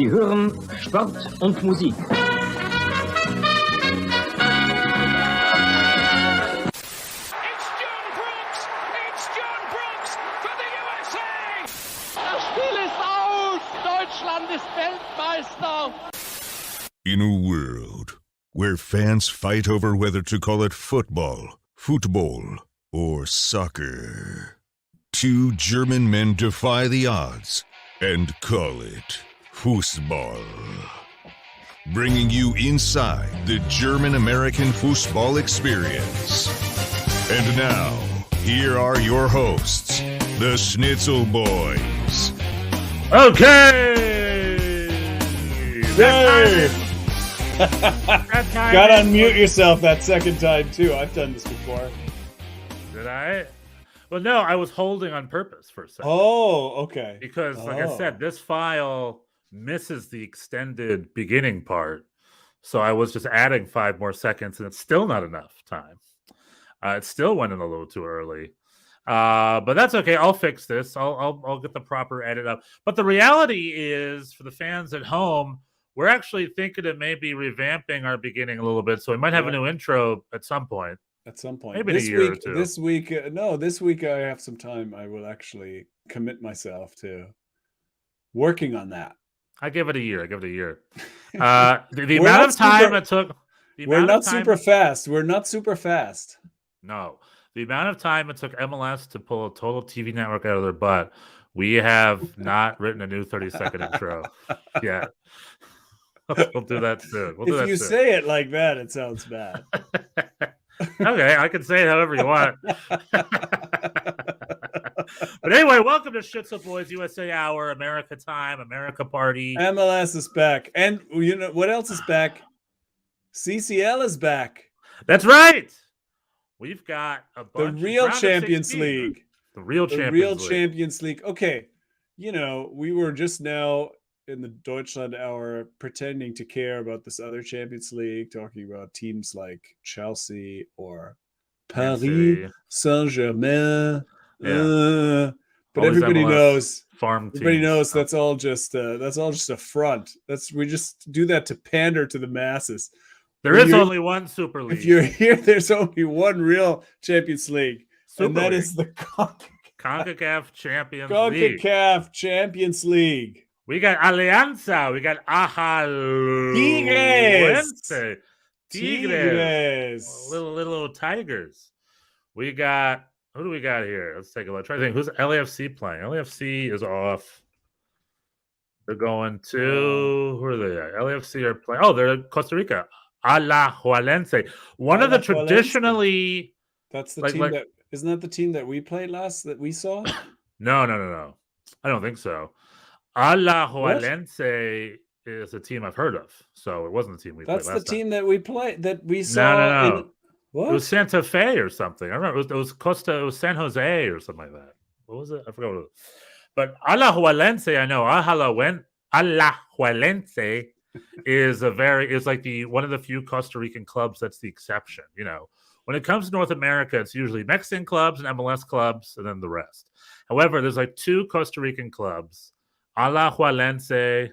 Sie hören Sport und Musik. Das Spiel ist aus! Deutschland ist Weltmeister! In a world where fans fight over whether to call it football, or soccer, two German men defy the odds and call it Fußball. Bringing you inside the German-American football experience. And now, here are your hosts, the Schnitzel Boys. Okay! Yay! Time Gotta unmute yourself that second time, too. I've done this before. Did I? Well, no, I was holding on purpose for a second. Oh, okay. Because, like I said, this file misses the extended beginning part. So I was just adding 5 more seconds, and it's still not enough time. It still went in a little too early. But that's okay. I'll fix this. I'll get the proper edit up. But the reality is, for the fans at home, we're actually thinking of maybe revamping our beginning a little bit. So we might have a new intro at some point. At some point. Maybe this in a year week, or two. This week I have some time. I will actually commit myself to working on that. I give it a year. The amount of time it took. We're not super fast. No. The amount of time it took MLS to pull a total TV network out of their butt, we have not written a new 30-second intro yet. We'll do that soon. If you say it like that, it sounds bad. Okay, I can say it however you want. But anyway, welcome to Schnitzel Boys USA Hour, America Time, America Party. MLS is back. And you know what else is back? CCL is back. That's right. We've got a bunch the real of Champions League. The real Champions League. Okay. You know, we were just now in the Deutschland Hour pretending to care about this other Champions League, talking about teams like Chelsea or Paris Saint-Germain. But everybody knows. Everybody knows that's all just a front. We just do that to pander to the masses. There is only one Super League. If you're here, there's only one real Champions League, and that is the CONCACAF Champions League. CONCACAF Champions League. We got Alianza. We got Tigres. Little Tigers. We got, who do we got here? Let's take a look. Try to think. Who's LAFC playing? LAFC is off. They're going to, who are they at? LAFC are playing. Oh, they're Costa Rica. Alajuelense. One of the traditionally. That's the team that, isn't that the team that we played that we saw? No. I don't think so. Alajuelense is a team I've heard of, so it wasn't the team we played last time. That's the team that we played, that we saw. No. What? It was Santa Fe or something. I remember it was San Jose or something like that. What was it? I forgot what it was. But Alajuelense, I know. Alajuelense is like one of the few Costa Rican clubs that's the exception. You know, when it comes to North America, it's usually Mexican clubs and MLS clubs, and then the rest. However, there's like 2 Costa Rican clubs, Alajuelense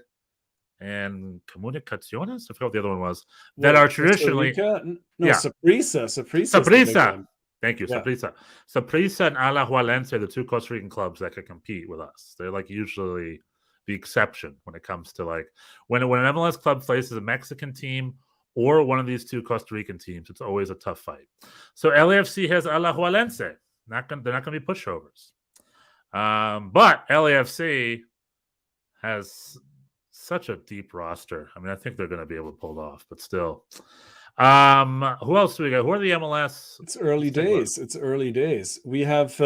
and Comunicaciones. I forgot what the other one was. That are traditionally Saprissa. Thank you, yeah. Saprissa and Alajuelense are the 2 Costa Rican clubs that can compete with us. They're like usually the exception when it comes to like when an MLS club faces a Mexican team or one of these 2 Costa Rican teams. It's always a tough fight. So LAFC has Alajuelense. They're not going to be pushovers. But LAFC has such a deep roster. I mean, I think they're going to be able to pull it off, but still. Who else do we got? Who are the MLS? It's early days. We have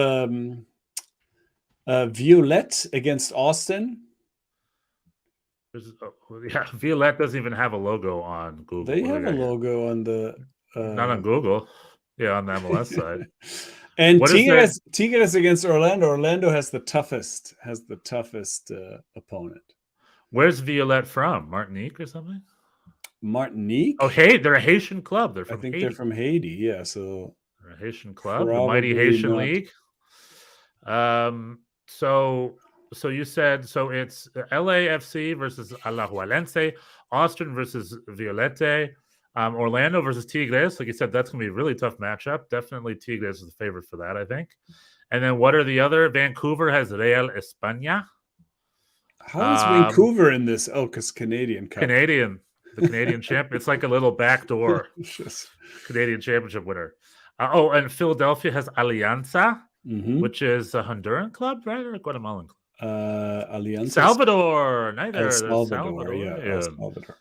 Violette against Austin. Violette doesn't even have a logo on Google. They have a logo on the not on Google. Yeah, on the MLS side. And Tigres against Orlando. Orlando has the toughest opponent. Where's Violette from? Martinique or something? Martinique? Oh, hey, they're a Haitian club. They're from Haiti. They're from Haiti, yeah. So they're a Haitian club, the mighty Haitian League. So So you said it's LAFC versus Alajuelense, Austin versus Violete, Orlando versus Tigres. Like you said, that's gonna be a really tough matchup. Definitely Tigres is the favorite for that, I think. And then what are the other? Vancouver has Real España. How is Vancouver in this? Oh, because Canadian Cup. The Canadian champ. It's like a little backdoor Canadian championship winner. And Philadelphia has Alianza, which is a Honduran club, right, or a Guatemalan club? Alianza. Salvador. Neither. El Salvador, El Salvador.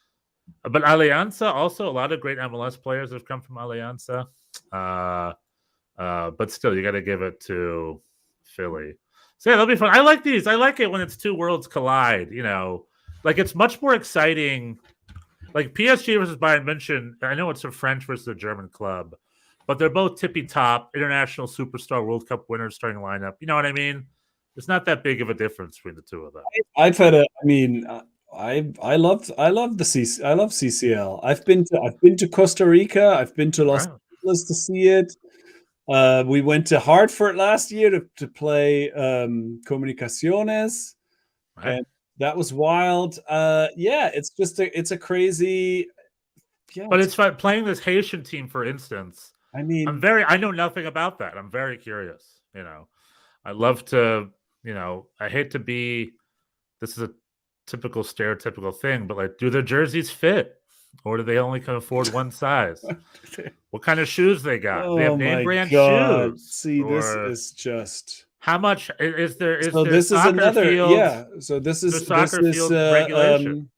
But Alianza, also a lot of great MLS players have come from Alianza. But still, you got to give it to Philly. So yeah, that'll be fun. I like these. I like it when it's two worlds collide. Like it's much more exciting. Like PSG versus Bayern München. I know it's a French versus a German club, but they're both tippy top international superstar World Cup winners starting lineup. You know what I mean? It's not that big of a difference between the two of them. I love CCL. I've been to Costa Rica. I've been to Los Angeles to see it. We went to Hartford last year to play Comunicaciones, and that was wild. It's a crazy. Yeah, but it's fun playing this Haitian team, for instance. I mean, I know nothing about that. I'm very curious. I love to. I hate to be. This is a typical stereotypical thing, but like, do their jerseys fit? Or do they only can afford one size? What kind of shoes they got? They have name brand shoes. See, this is just how much is there? So this is another field, So this is regulation.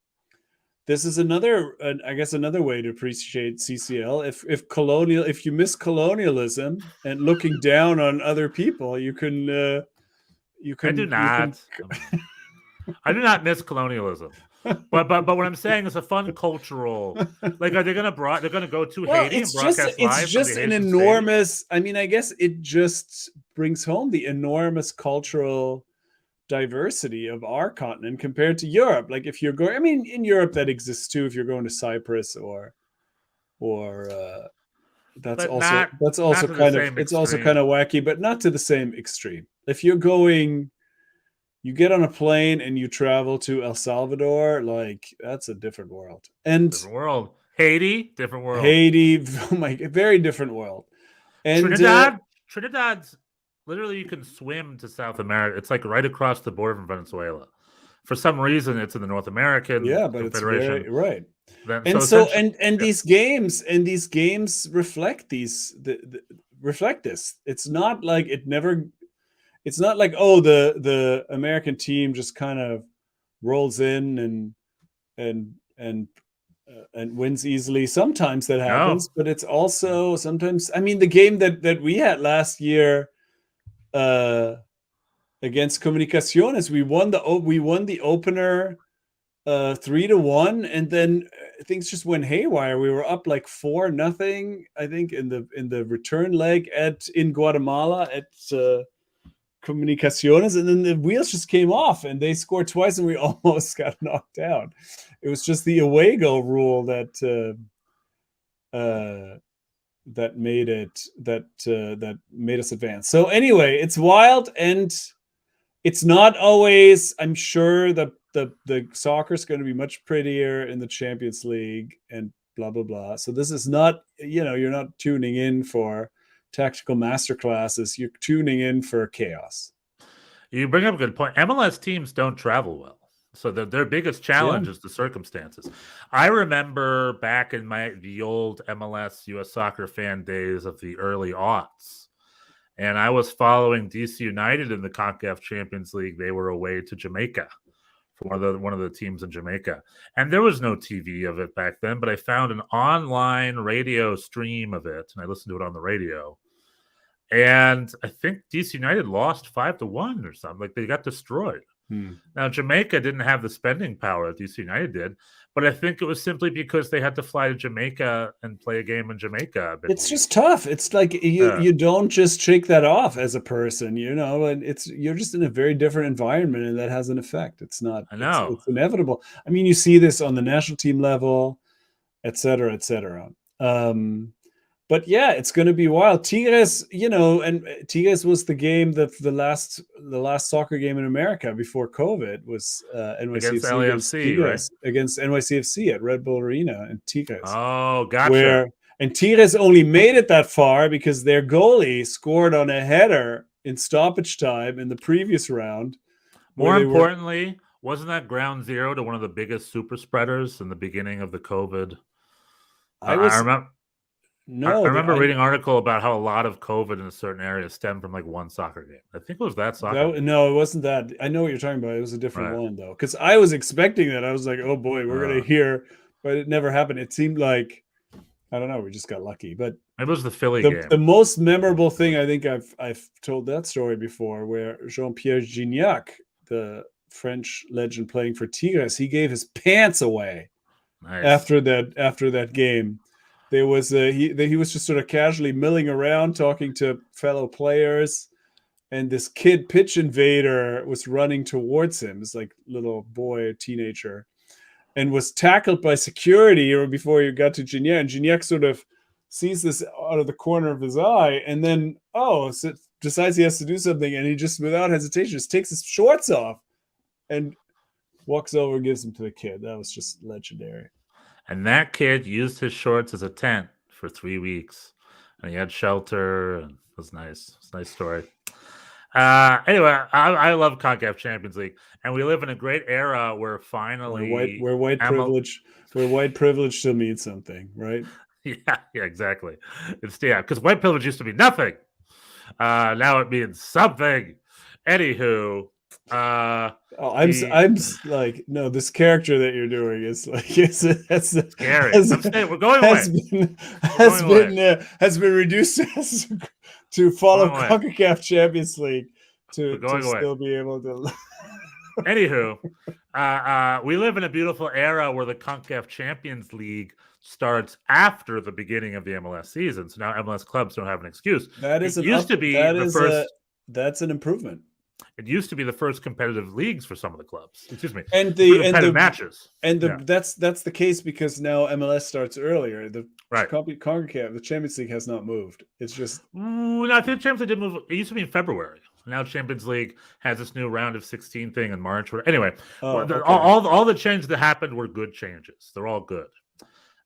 This is another, I guess, another way to appreciate CCL. If you miss colonialism and looking down on other people, you can. I do not. I do not miss colonialism. But what I'm saying is a fun cultural. Like, are they going to They're going to go to Haiti and broadcast live? It's just an enormous. Stadium? I mean, I guess it just brings home the enormous cultural diversity of our continent compared to Europe. Like, if you're going, I mean, in Europe that exists too. If you're going to Cyprus or that's also kind of it's also kind of wacky, but not to the same extreme. If you're going. You get on a plane and you travel to El Salvador, like that's a different world. And different world. Haiti, different world. Haiti, oh my, very different world. And Trinidad's literally you can swim to South America. It's like right across the border from Venezuela. For some reason, it's in the North American but Confederation. It's right. And these games reflect reflect this. It's not like It's not like, oh, the American team just kind of rolls in and wins easily. Sometimes that happens, but it's also sometimes. I mean, the game that we had last year against Comunicaciones, we won the opener 3-1, and then things just went haywire. We were up like 4-0, I think, in the return leg in Guatemala at. Comunicaciones, and then the wheels just came off and they scored twice and we almost got knocked out. It was just the away goal rule that made us advance. So anyway, it's wild, and it's not always. I'm sure that the soccer is going to be much prettier in the Champions League and blah blah blah. So this is not, you're not tuning in for tactical masterclasses. You're tuning in for chaos. You bring up a good point. MLS teams don't travel well, so their biggest challenge is the circumstances. I remember back in the old MLS U.S. soccer fan days of the early aughts, and I was following DC United in the CONCACAF Champions League. They were away to Jamaica for one of the teams in Jamaica, and there was no TV of it back then. But I found an online radio stream of it, and I listened to it on the radio. And I think DC United lost 5-1 or something. Like, they got destroyed. Now, Jamaica didn't have the spending power that DC United did, but I think it was simply because they had to fly to Jamaica and play a game in Jamaica. It's just tough. It's like you don't just shake that off as a person, and you're just in a very different environment, and that has an effect. It's not. I know. It's inevitable. I mean, you see this on the national team level, et cetera, et cetera. But yeah, it's going to be wild. Tigres, and Tigres was the game that the last soccer game in America before COVID was Against NYCFC against LAFC, right? Tigres, against NYCFC at Red Bull Arena in Tigres. Oh, gotcha. And Tigres only made it that far because their goalie scored on a header in stoppage time in the previous round. More importantly, wasn't that ground zero to one of the biggest super spreaders in the beginning of the COVID? I remember reading an article about how a lot of COVID in a certain area stemmed from like one soccer game. I think it was that soccer game. No, it wasn't that. I know what you're talking about. It was a different one, though. Because I was expecting that. I was like, oh, boy, we're going to hear. But it never happened. It seemed like, I don't know, we just got lucky. But it was the Philly game. The most memorable thing, I think I've told that story before, where Jean-Pierre Gignac, the French legend playing for Tigres, he gave his pants away after that game. There was he was just sort of casually milling around talking to fellow players, and this kid pitch invader was running towards him. It's like little boy, a teenager, and was tackled by security or before he got to Gignac. And Gignac sort of sees this out of the corner of his eye, and then decides he has to do something, and he just without hesitation just takes his shorts off and walks over and gives them to the kid. That was just legendary. And that kid used his shorts as a tent for 3 weeks. And he had shelter. And it was nice. It's a nice story. Anyway, I love CONCACAF Champions League. And we live in a great era where finally... We're white privilege still means something, right? Yeah, exactly. Because white privilege used to be nothing. Now it means something. Anywho... I'm like, no, this character that you're doing is like that's scary. We're going away. Has been reduced to follow CONCACAF Champions League to still be able to. Anywho, we live in a beautiful era where the CONCACAF Champions League starts after the beginning of the MLS season, so now MLS clubs don't have an excuse. That's an improvement. It used to be the first competitive leagues for some of the clubs. Excuse me, and the matches. That's the case because now MLS starts earlier. The right. CONCACAF, the Champions League has not moved. It's just no, I think Champions League did move. It used to be in February. Now Champions League has this new round of 16 thing in March. Anyway, all the changes that happened were good changes. They're all good.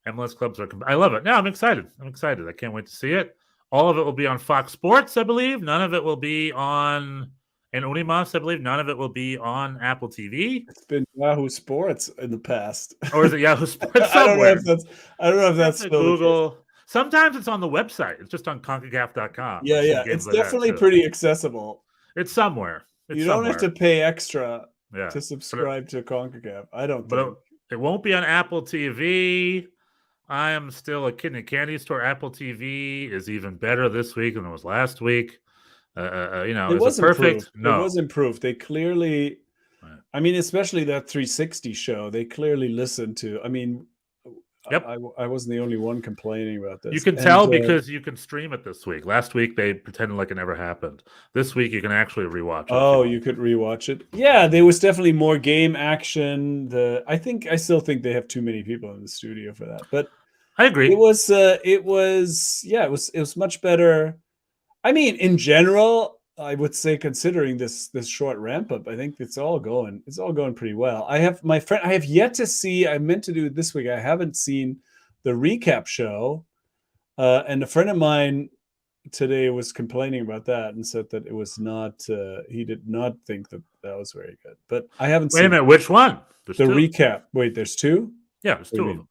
MLS clubs are. I love it. Now I'm excited. I can't wait to see it. All of it will be on Fox Sports, I believe. None of it will be on. And Unimas, I believe none of it will be on Apple TV. It's been Yahoo Sports in the past. Or is it Yahoo Sports somewhere? I don't know if that's Google. Sometimes it's on the website. It's just on CONCACAF.com. Yeah. It's definitely pretty accessible. It's somewhere. You don't have to pay extra to subscribe to CONCACAF. I don't think. It won't be on Apple TV. I am still a kid in a candy store. Apple TV is even better this week than it was last week. It was perfect. No, it was improved. They clearly, right. I mean, especially that 360 show, they clearly listened to. I mean, yep. I wasn't the only one complaining about this. You can tell because you can stream it this week. Last week they pretended like it never happened. This week you can actually rewatch it. Oh, you could rewatch it. Yeah, there was definitely more game action. I still think they have too many people in the studio for that. But I agree. It was much better. I mean, in general, I would say considering this short ramp up, I think it's all going pretty well. I have yet to see. I meant to do it this week. I haven't seen the recap show, and a friend of mine today was complaining about that and said that it was not. He did not think that was very good. But I haven't. Wait a minute, which one? There's two? Recap. Wait, there's two. Yeah, there's two of them.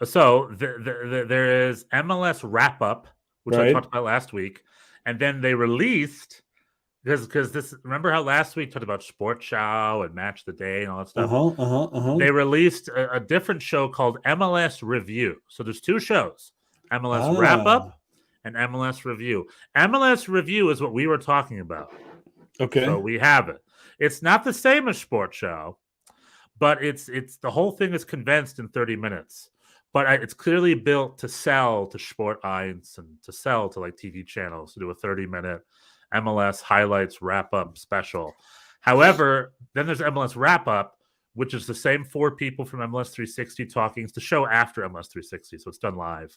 So there is MLS wrap up, which I talked about last week, and then they released because this. Remember how last week talked about Sport Show and Match the Day and all that stuff. They released a different show called MLS Review. So there's two shows: MLS Wrap Up and MLS Review. MLS Review is what we were talking about. Okay, so we have it. It's not the same as Sport Show, but it's the whole thing is condensed in 30 minutes. But it's clearly built to sell to Sport 1 and to sell to like TV channels to do a 30-minute MLS highlights wrap-up special. However, then there's MLS wrap-up, which is the same 4 people from MLS 360 talking. It's the show after MLS 360, so it's done live.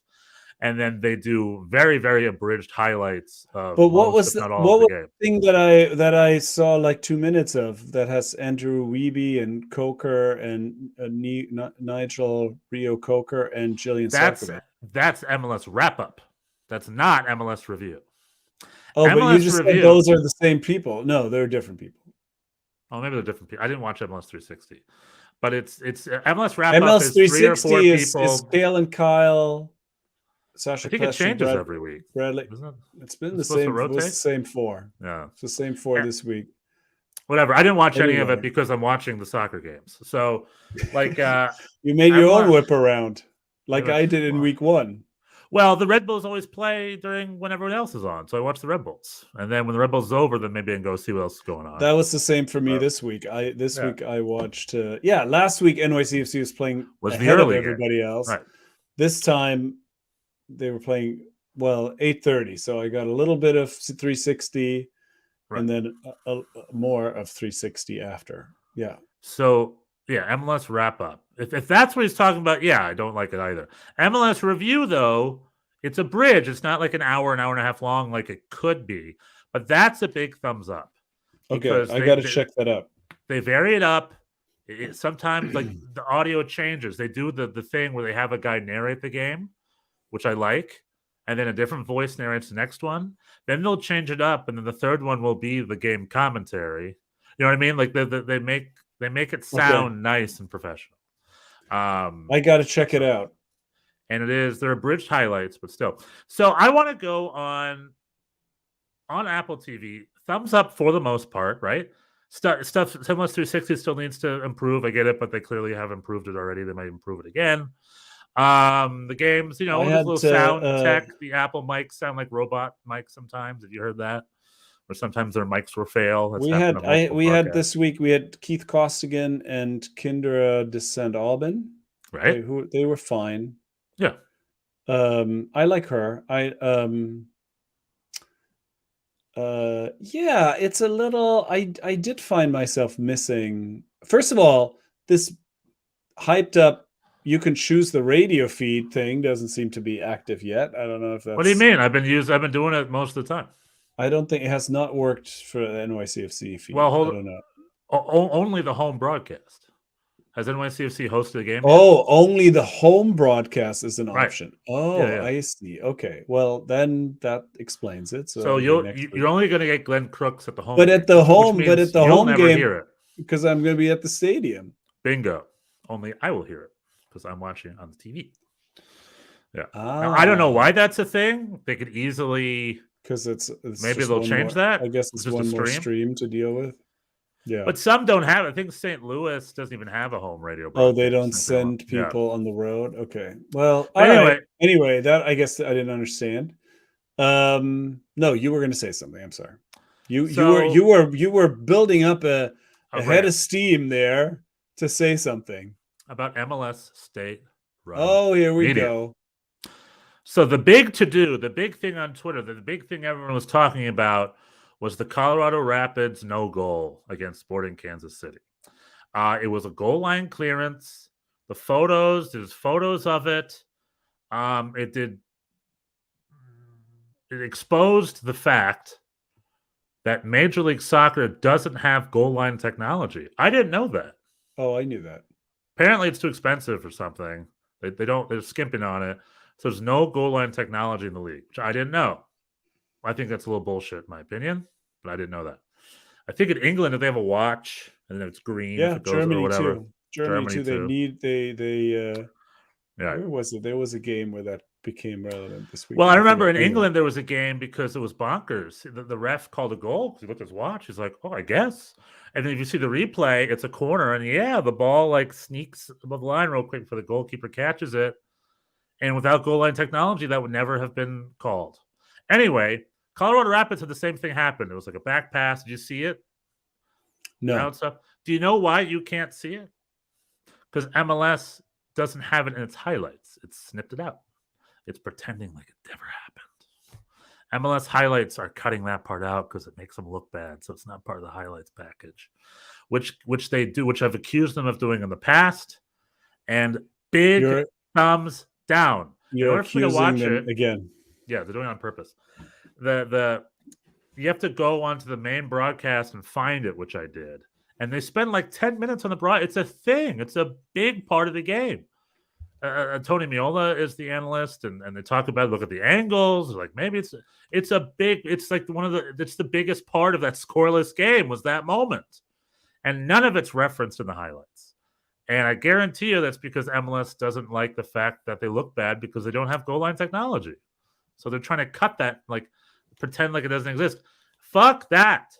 And then they do very, very abridged highlights of But what most, was if the not all, of the game. thing that I saw like 2 minutes of that has Andrew Wiebe and Coker and Nigel Rio Coker and Jillian Sarkovic? That's MLS wrap up. That's not MLS review. Oh, MLS but you just review, said those are the same people. No, they're different people. Oh, maybe they're different people. I didn't watch MLS 360, but it's MLS wrap up MLS is 3 or 4 people. is Kale and Kyle. Sasha I think it Klesky, changes every week. Bradley. It's been it's the same. to It was the rotate? same 4. Yeah, It's the same 4 this week. Whatever. I didn't watch any of Anyway. it because I'm watching the soccer games. So, like, You made your own MLS whip around, like Yeah, I did in week 1. Well, the Red Bulls always play during when everyone else is on, so I watch the Red Bulls, and then when the Red Bulls is over, then maybe I can go see what else is going on. That was the same for me this week. Week I watched. Last week NYCFC was playing Was the ahead of early game. everybody else. Right. This time they were playing 8:30, so I got a little bit of 360, Right. and then more of 360 after. Yeah. So yeah, MLS wrap up. If that's what he's talking about, yeah, I don't like it either. MLS review, though, it's a bridge. It's not like an hour and a half long like it could be. But that's a big thumbs up. Okay, because I got to check that out. They vary it up. Sometimes like the audio changes. They do the thing where they have a guy narrate the game, which I like, and then a different voice narrates the next one. Then they'll change it up, and then the third one will be the game commentary. You know what I mean? Like they make it sound nice and professional. I got to check it out. And they're abridged highlights, but still. So I want to go on Apple TV. Thumbs up for the most part, right? Stuff MLS 360 still needs to improve. I get it, but they clearly have improved it already. They might improve it again. The games, there's a little sound tech. The Apple mics sound like robot mics sometimes. Have you heard that? Or sometimes their mics will fail. That's we had this week. We had Keith Costigan and Kindra de St. Alban. Right. They were fine. Yeah. I like her. It's a little. I did find myself missing. First of all, this hyped up. You can choose the radio feed thing doesn't seem to be active yet. I don't know if that's. What do you mean? I've been doing it most of the time. I don't think it has not worked for the NYCFC feed. Well, I don't know. Only the home broadcast. Has NYCFC hosted a game? Oh, only the home broadcast is an option. Oh, Yeah. I see. Okay, well then that explains it. So you're only going to get Glenn Crooks at the home. But game, at the home, you'll never game, hear it. because I'm going to be at the stadium. Bingo. Only I will hear it because I'm watching it on the TV. Yeah. Now, I don't know why that's a thing. They could easily because it's maybe they'll change that. I guess it's just one a more stream to deal with. Yeah, but some don't have it. I think St. Louis doesn't even have a home radio. Oh, they don't send people on the road. Okay, well, anyway, that I guess I didn't understand. No, you were going to say something. I'm sorry. You were building up a head of steam there to say something about MLS state. Oh, here we go. So the big to-do, the big thing on Twitter, the big thing everyone was talking about was the Colorado Rapids no goal against Sporting Kansas City. It was a goal line clearance. There's photos of it. It exposed the fact that Major League Soccer doesn't have goal line technology. I didn't know that. Oh, I knew that. Apparently it's too expensive or something. They're skimping on it. So there's no goal line technology in the league, which I didn't know. I think that's a little bullshit, in my opinion, but I didn't know that. I think in England, if they have a watch and then it's green, if it goes Germany or whatever. too. Germany too. Where was it? There was a game where that became relevant this week. Well, I remember in England there was a game because it was bonkers. The ref called a goal because he looked at his watch. He's like, "Oh, I guess." And then if you see the replay, it's a corner, and the ball like sneaks above the line real quick before the goalkeeper catches it. And without goal line technology, that would never have been called. Anyway, Colorado Rapids had the same thing happen. It was like a back pass. Did you see it? No. Do you know why you can't see it? Because MLS doesn't have it in its highlights. It's snipped it out. It's pretending like it never happened. MLS highlights are cutting that part out because it makes them look bad, so it's not part of the highlights package, which they do, which I've accused them of doing in the past. And big thumbs down. In order for me to watch it again. Yeah, they're doing it on purpose. You have to go onto the main broadcast and find it, which I did. And they spend like 10 minutes on the broad. It's a thing. It's a big part of the game. Tony Miola is the analyst, and they talk about, look at the angles. Like, maybe it's like it's the biggest part of that scoreless game was that moment. And none of it's referenced in the highlights. And I guarantee you that's because MLS doesn't like the fact that they look bad because they don't have goal line technology. So they're trying to cut that, like, pretend like it doesn't exist. Fuck that.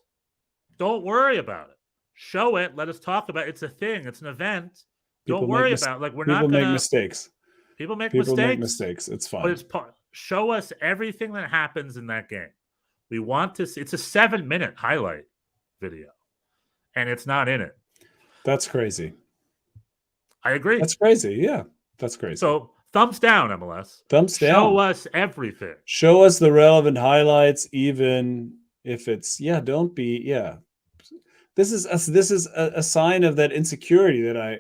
Don't worry about it. Show it. Let us talk about it. It's a thing. It's an event. Don't worry about it. Like, we're not going to... People make mistakes. People make mistakes. It's fine. But it's show us everything that happens in that game. We want to see... It's a 7-minute highlight video. And it's not in it. That's crazy. I agree. That's crazy. Yeah. That's crazy. So, thumbs down, MLS. Thumbs down. Show us everything. Show us the relevant highlights, even if it's... don't be... This is a sign of that insecurity that I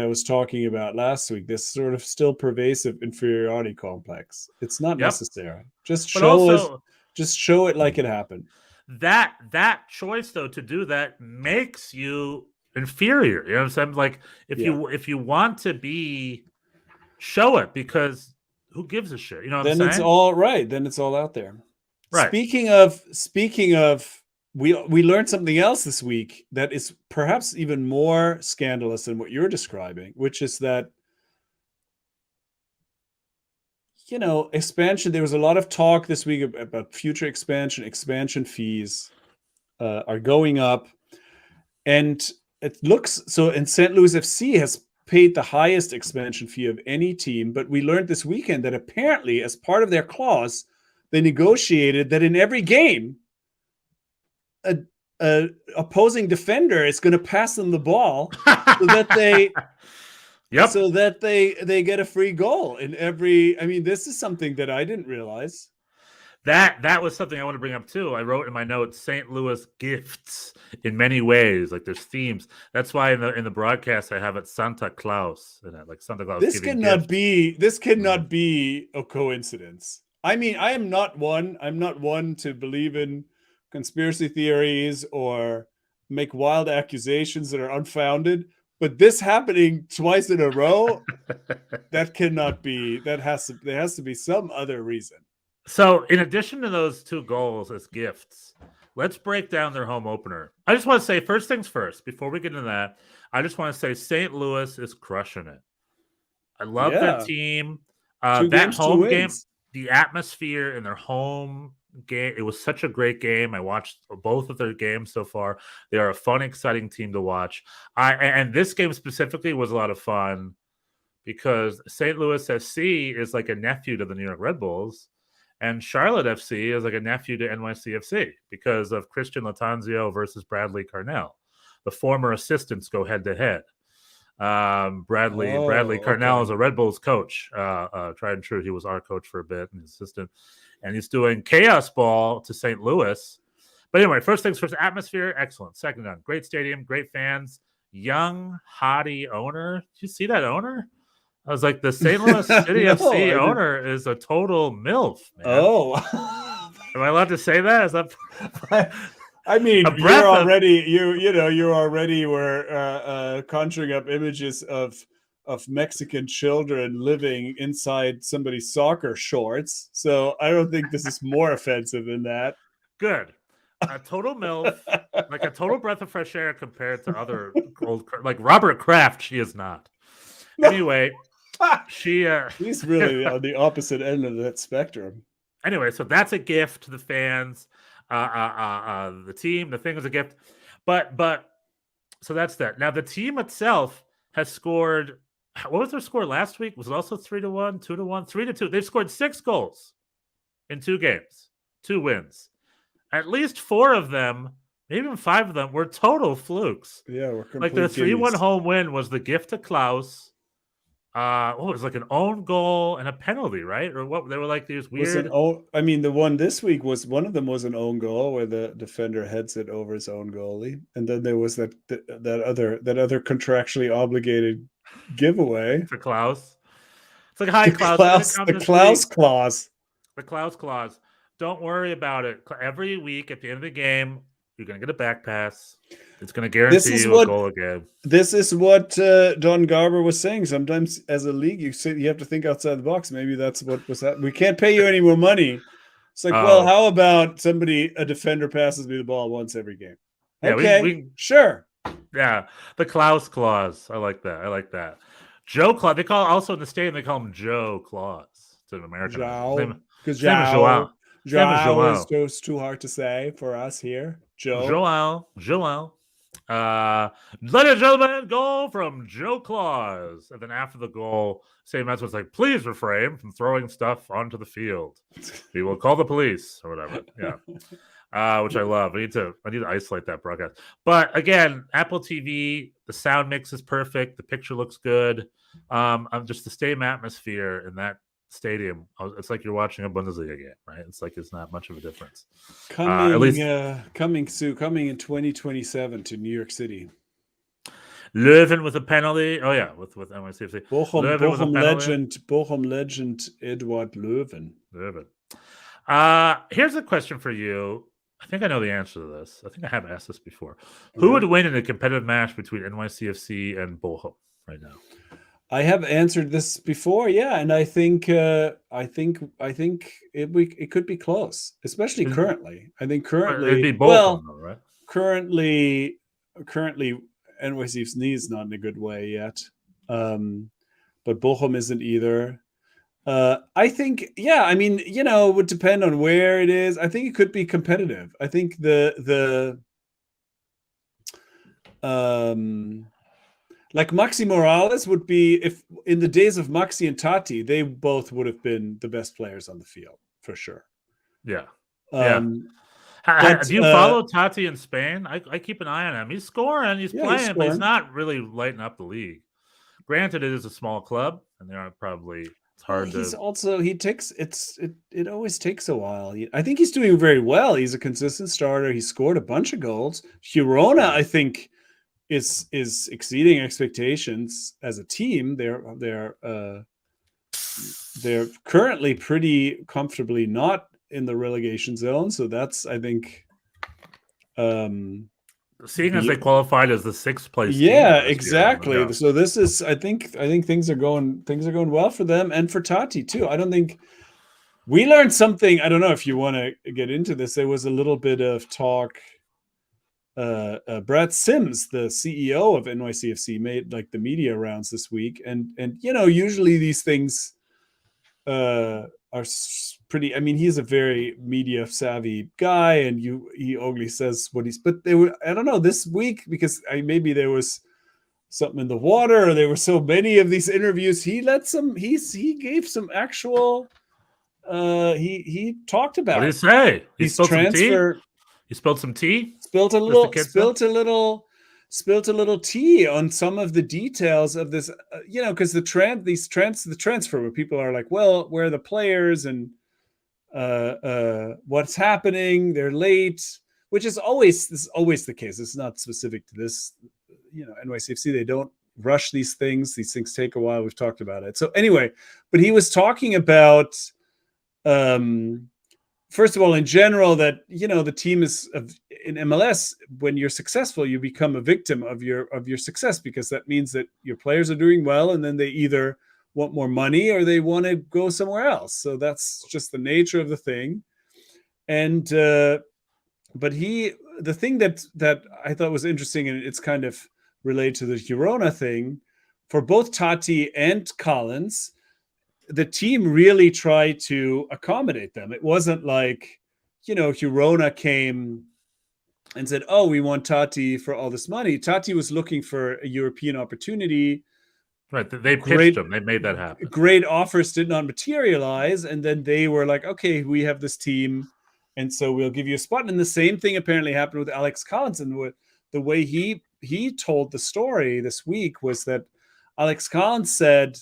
was talking about last week. This sort of still pervasive inferiority complex. It's not necessary. Just show it like it happened. That choice, though, to do that makes you inferior. You know what I'm saying? Like, if you want to be, show it, because who gives a shit? You know what I'm saying? Then it's all right. Then it's all out there. Right. Speaking of. We learned something else this week that is perhaps even more scandalous than what you're describing, which is that, expansion. There was a lot of talk this week about future expansion. Expansion fees are going up. And it looks so, and St. Louis FC has paid the highest expansion fee of any team. But we learned this weekend that apparently, as part of their clause, they negotiated that in every game, a opposing defender is going to pass them the ball so that they so that they get a free goal in every... I mean, this is something that I didn't realize. That was something I want to bring up too. I wrote in my notes, St. Louis gifts in many ways. Like, there's themes. That's why in the broadcast I have it Santa Claus in it, like Santa Claus. This cannot be a coincidence. I mean, I'm not one to believe in conspiracy theories or make wild accusations that are unfounded, but this happening twice in a row, that cannot be. There has to be some other reason. So, in addition to those two goals as gifts, let's break down their home opener. I just want to say, first things first, before we get into that, I just want to say St. Louis is crushing it. I love their team. That home game, the atmosphere in their home game, it was such a great game. I watched both of their games so far. They are a fun, exciting team to watch. And this game specifically was a lot of fun because St. Louis FC is like a nephew to the New York Red Bulls, and Charlotte FC is like a nephew to NYCFC because of Christian Latanzio versus Bradley Carnell. The former assistants go head to head. Bradley Carnell is a Red Bulls coach, tried and true. He was our coach for a bit, and assistant. And he's doing chaos ball to St. Louis. But anyway, first things first, atmosphere, excellent. Second on, great stadium, great fans, young, hottie owner. Did you see that owner? I was like, the St. Louis City FC owner is a total MILF, man. Oh. Am I allowed to say that? Is that... I mean, you already were conjuring up images of Mexican children living inside somebody's soccer shorts. So I don't think this is more offensive than that. Good. A total MILF, like a total breath of fresh air compared to other old, like Robert Kraft, she is not. Anyway, he's really on the opposite end of that spectrum. Anyway, so that's a gift to the fans. The team, the thing is a gift. But so that's that. Now the team itself has scored. What was their score last week? Was it also 3-1, 2-1, 3-2? They've scored 6 goals in 2 games, 2 wins. At least 4 of them, maybe even 5 of them, were total flukes. Yeah, we're like the 3-1 home win was the gift to Klauss. What was it, like an own goal and a penalty, right? Or what? They were like these weird. I mean, the one this week was one of them was an own goal where the defender heads it over his own goalie, and then there was that other contractually obligated giveaway For Klauss. It's like, hi, the Klauss. Klauss clause. The Klauss clause. Don't worry about it. Every week at the end of the game, you're going to get a back pass. It's going to guarantee you a goal again. This is what Don Garber was saying. Sometimes as a league, you have to think outside the box. Maybe that's what was that. We can't pay you any more money. It's like, well, how about a defender passes me the ball once every game? Yeah, okay, sure. Yeah, the Klauss clause. I like that. Joe Claus. They call also in the stadium. They call him Joe Claus. It's an American name. Because Joao is too hard to say for us here. Joel. Ladies and gentlemen, goal from Joe Claus. And then after the goal, St. Matt's was like, please refrain from throwing stuff onto the field. We will call the police or whatever. Yeah. Which I love. I need to isolate that broadcast. But again, Apple TV, the sound mix is perfect. The picture looks good. I'm just the stadium atmosphere in that stadium. It's like you're watching a Bundesliga game, right? It's like it's not much of a difference. Coming in 2027 to New York City. Leuven with a penalty. Oh yeah, with NYCFC. Bochum legend Edward Leuven. Here's a question for you. I think I know the answer to this. I think I have asked this before. Who would win in a competitive match between NYCFC and Bochum right now? I have answered this before, yeah, and I think it could be close, especially currently. I think currently it'd be Bochum, though, right? Currently NYCFC is not in a good way yet, but Bochum isn't either. I think, yeah, I mean, it would depend on where it is. I think it could be competitive. I think like Maxi Morales would be, if in the days of Maxi and Tati, they both would have been the best players on the field for sure. Yeah. Do you follow Tati in Spain? I keep an eye on him. He's scoring, he's playing, but he's not really lighting up the league. Granted, it is a small club, and they are probably. It's hard it always takes a while. I think he's doing very well. He's a consistent starter. He scored a bunch of goals. Girona, I think, is exceeding expectations as a team. They're currently pretty comfortably not in the relegation zone. So that's, I think, seeing as they qualified as the 6th place. Yeah, exactly. Yeah. So this is, I think things are going well for them and for Tati too. I don't think we learned something. I don't know if you want to get into this. There was a little bit of talk. Brad Sims, the CEO of NYCFC, made like the media rounds this week, and usually these things are pretty. I mean, he's a very media savvy guy, and he only says what he's. But they were, I don't know, this week, because maybe there was something in the water, or there were so many of these interviews. He gave some actual. He talked about. What did he say? He spilled some tea. He spilled some tea. Spilled a little tea on some of the details of this, because the transfer where people are like, well, where are the players and what's happening? They're late, which is always the case. It's not specific to this, NYCFC. They don't rush these things. These things take a while. We've talked about it. So anyway, but he was talking about. First of all, in general, that the team is in MLS. When you're successful, you become a victim of your success, because that means that your players are doing well, and then they either want more money or they want to go somewhere else. So that's just the nature of the thing. And but the thing that I thought was interesting, and it's kind of related to the Girona thing, for both Tati and Collins. The team really tried to accommodate them. It wasn't like, Girona came and said, oh, we want Tati for all this money. Tati was looking for a European opportunity. Right. They pitched them. They made that happen. Great offers did not materialize. And then they were like, okay, we have this team, and so we'll give you a spot. And the same thing apparently happened with Alex Collins. And the way he told the story this week was that Alex Collins said,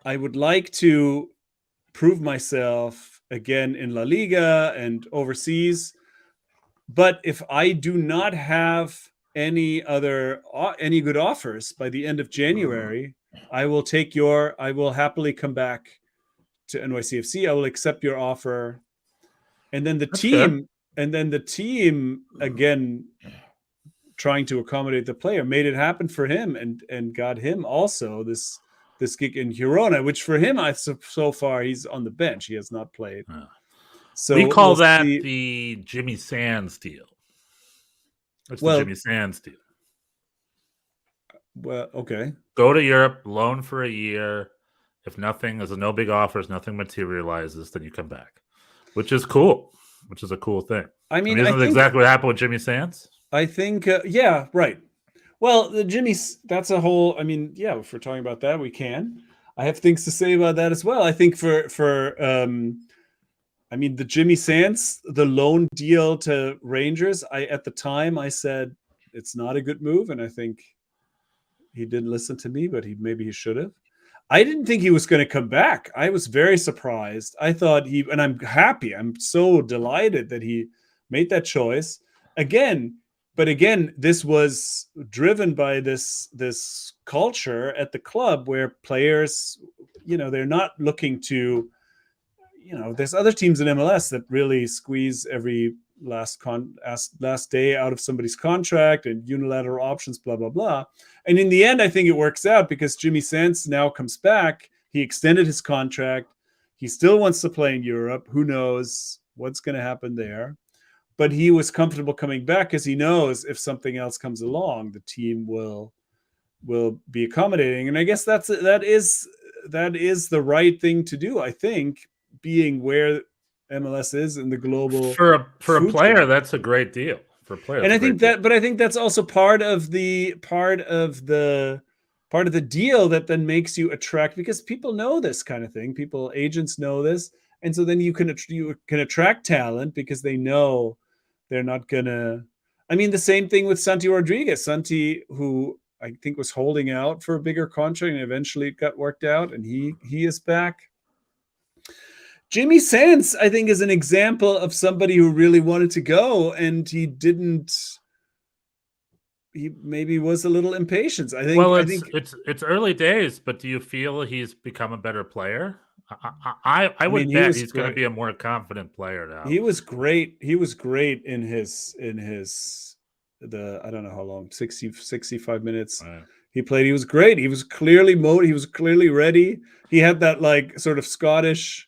I would like to prove myself again in La Liga and overseas. But if I do not have any good offers by the end of January, I will happily come back to NYCFC. I will accept your offer. And then the team again, trying to accommodate the player, made it happen for him and got him also this gig in Girona, which for him, so far he's on the bench. He has not played. So we call that see. the Jimmy Sands deal. It's the Jimmy Sands deal. Well, okay. Go to Europe, loan for a year. If there's no big offers, nothing materializes, then you come back, which is cool. Which is a cool thing. I mean, isn't it exactly what happened with Jimmy Sands? I think, yeah, right. Well, that's a whole. I mean, yeah, if we're talking about that, we can. I have things to say about that as well. I think I mean, the Jimmy Sands, the loan deal to Rangers, at the time I said it's not a good move, and I think he didn't listen to me, but maybe he should have. I didn't think he was going to come back. I was very surprised. I thought and I'm happy. I'm so delighted that he made that choice. But again, this was driven by this culture at the club where players, they're not looking to, there's other teams in MLS that really squeeze every last day out of somebody's contract and unilateral options, blah, blah, blah. And in the end, I think it works out because Jimmy Sands now comes back. He extended his contract. He still wants to play in Europe. Who knows what's going to happen there? But he was comfortable coming back because he knows if something else comes along, the team will be accommodating. And I guess that is the right thing to do, I think, being where MLS is in the global for a player, that's a great deal for a player. And I think that's also part of the deal that then makes you attract, because people know this kind of thing. Agents know this, and so then you can attract talent because they know they're not gonna. I mean, the same thing with Santi Rodriguez. Santi, who I think was holding out for a bigger contract, and eventually it got worked out, and he is back. Jimmy Sands, I think, is an example of somebody who really wanted to go, and he didn't. He maybe was a little impatient. I think. Well, it's early days, but do you feel he's become a better player? I would bet he's going to be a more confident player now. He was great. He was great in his I don't know how long, 65 minutes. Right. He played. He was great. He was clearly He was clearly ready. He had that like sort of Scottish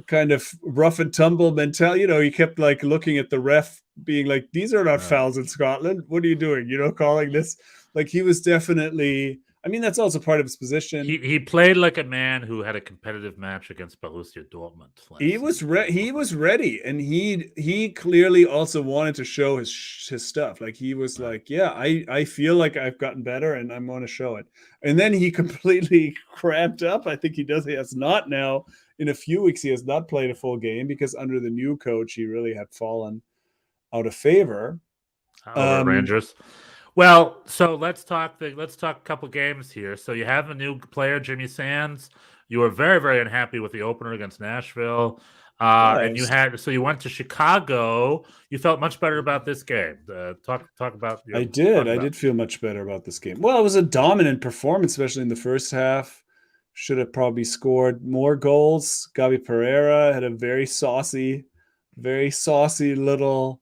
kind of rough and tumble mentality. He kept like looking at the ref, being like, "These are not fouls in Scotland. What are you doing?" Calling this. Like, he was definitely. I mean, that's also part of his position. He played like a man who had a competitive match against Borussia Dortmund. He was ready, and he clearly also wanted to show his stuff. Like, he was like, "Yeah, I feel like I've gotten better, and I'm going to show it." And then he completely cramped up. I think he has not now. In a few weeks, he has not played a full game because under the new coach, he really had fallen out of favor. Rangers. Well, so let's talk a couple games here. So you have a new player, Jimmy Sands. You were very, very unhappy with the opener against Nashville. And you went to Chicago. You felt much better about this game. Talk about. I did feel much better about this game. Well, it was a dominant performance, especially in the first half. Should have probably scored more goals. Gabi Pereira had a very saucy little.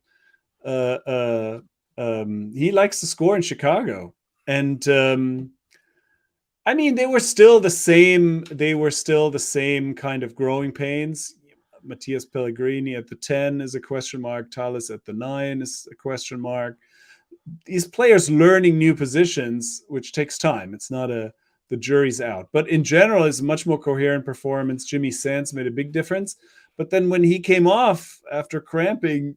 He likes to score in Chicago, and I mean, they were still the same. They were still the same kind of growing pains. Matias Pellegrini at the 10 is a question mark. Thales at the 9 is a question mark. These players learning new positions, which takes time. It's not the jury's out. But in general, it's a much more coherent performance. Jimmy Sands made a big difference. But then when he came off after cramping,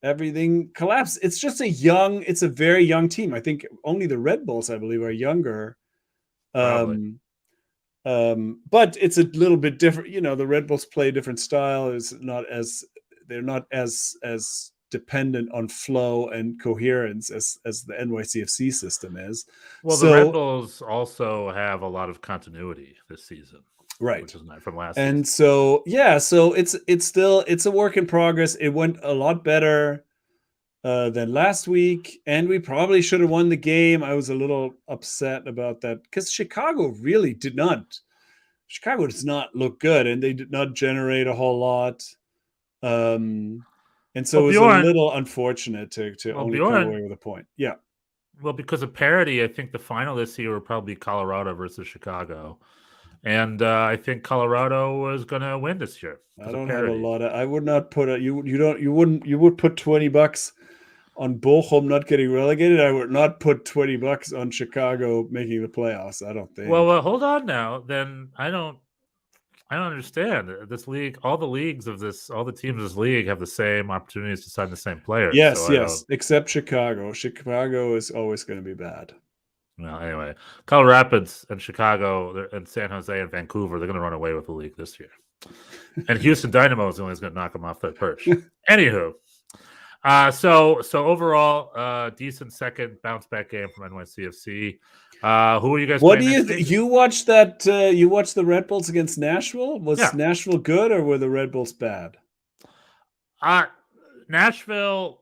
everything collapsed. It's a very young team. I think only the Red Bulls, I believe, are younger. But it's a little bit different. The Red Bulls play a different style. They're not as dependent on flow and coherence as the NYCFC system is. Well, the Red Bulls also have a lot of continuity this season, right? Which is not from last and season. so it's still a work in progress. It went a lot better than last week, and we probably should have won the game. I was a little upset about that because Chicago does not look good, and they did not generate a whole lot. And so it was a little unfortunate to only come away with a point. Yeah. Well, because of parity, I think the final this year will probably be Colorado versus Chicago. And I think Colorado is going to win this year. I don't have a lot of. I would not put you would put $20 on Bochum not getting relegated. I would not put $20 on Chicago making the playoffs. I don't think. Well, hold on now. Then I don't understand this league. All the teams of this league have the same opportunities to sign the same players. Yes, except Chicago. Chicago is always going to be bad. Well, anyway, Colorado Rapids and Chicago and San Jose and Vancouver, they're going to run away with the league this year. And Houston Dynamo is the one who's going to knock them off their perch. Anywho, so overall, decent second bounce back game from NYCFC. Who are you guys? What do you watched that? You watched the Red Bulls against Nashville? Was Nashville good or were the Red Bulls bad? Nashville's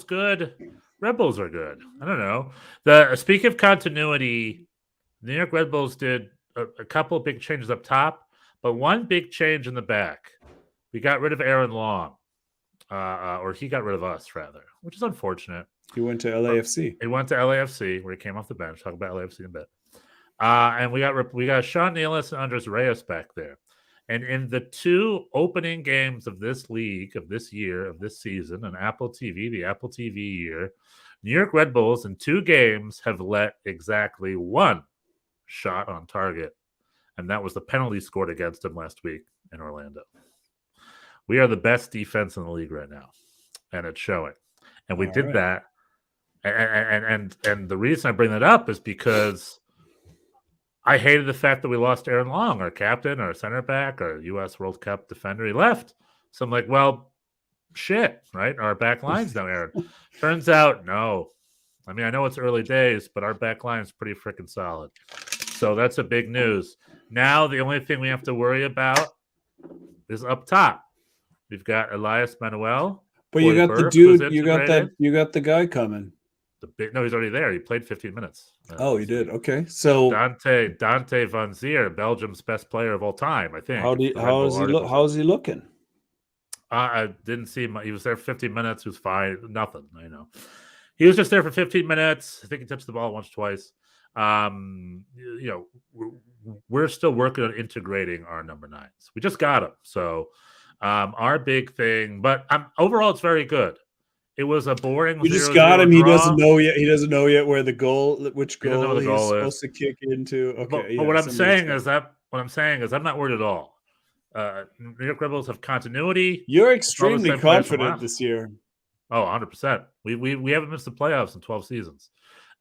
good. Red Bulls are good. I don't know. Speaking of continuity, New York Red Bulls did a couple of big changes up top, but one big change in the back. We got rid of Aaron Long, or he got rid of us rather, which is unfortunate. He went to LAFC. He went to LAFC where he came off the bench. Talk about LAFC in a bit. And we got Sean Nealis and Andres Reyes back there. And in the two opening games of this league, of this year, of this season, on Apple TV, the Apple TV year, New York Red Bulls in 2 games have let exactly 1 shot on target. And that was the penalty scored against them last week in Orlando. We are the best defense in the league right now. And it's showing. And we did that. And the reason I bring that up is because I hated the fact that we lost Aaron Long, our captain, our center back, our U.S. World Cup defender. He left. So I'm like, well, shit, right? Our back line's now Aaron. Turns out, no. I mean, I know it's early days, but our back line is pretty freaking solid. So that's a big news. Now the only thing we have to worry about is up top. We've got Elias Manuel. But you got the dude. You got the guy coming. No, he's already there. He played 15 minutes. Oh, he did. Okay, so Dante Van Zier, Belgium's best player of all time, I think. How is he looking? I didn't see him. He was there for 15 minutes. He was fine. Nothing. I know. He was just there for 15 minutes. I think he touched the ball once or twice. We're still working on integrating our number 9s. We just got him. So our big thing, but overall, it's very good. It was a boring. We just got him. He doesn't know yet. He doesn't know yet which goal he's supposed to kick into. Okay. But what I'm saying is I'm not worried at all. New York Red Bulls have continuity. You're extremely confident this year. Oh, 100%. We haven't missed the playoffs in 12 seasons.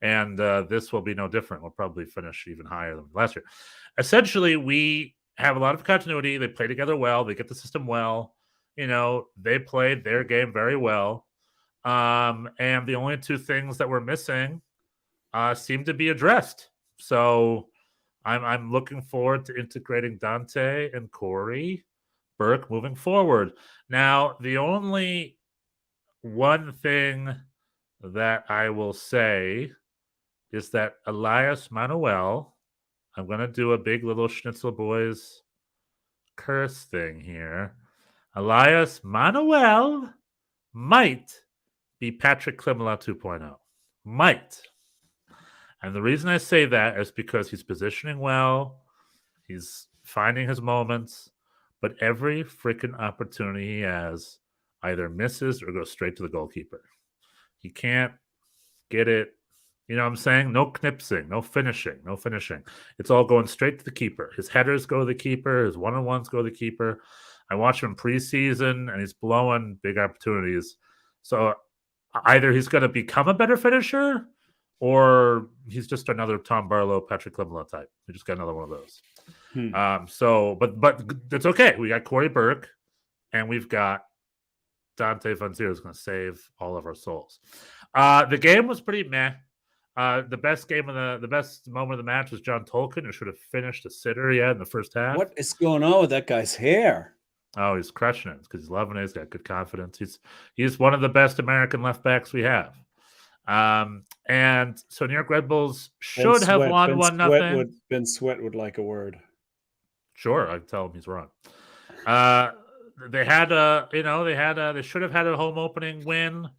And this will be no different. We'll probably finish even higher than last year. Essentially, we have a lot of continuity. They play together well. They get the system well. They played their game very well. And the only 2 things that we're missing seem to be addressed. So I'm looking forward to integrating Dante and Corey Burke moving forward. Now, the only one thing that I will say is that Elias Manuel, I'm going to do a big little Schnitzel Boys curse thing here. Elias Manuel might be Patrick Klimala 2.0. Might. And the reason I say that is because he's positioning well. He's finding his moments. But every freaking opportunity he has either misses or goes straight to the goalkeeper. He can't get it. You know what I'm saying? No knipsing, no finishing. It's all going straight to the keeper. His headers go to the keeper. His one-on-ones go to the keeper. I watched him preseason, and he's blowing big opportunities. So either he's going to become a better finisher, or he's just another Tom Barlow, Patrick Klimala type. We just got another one of those. But it's okay. We got Corey Burke, and we've got Dante Frontier is going to save all of our souls. The game was pretty meh. The best moment of the match was John Tolkien, who should have finished a sitter in the first half. What is going on with that guy's hair? Oh, he's crushing it because he's loving it. He's got good confidence. He's one of the best American left backs we have. And so New York Red Bulls should have won 1-0. Ben Sweat would like a word. Sure, I tell him he's wrong. They should have had a home opening win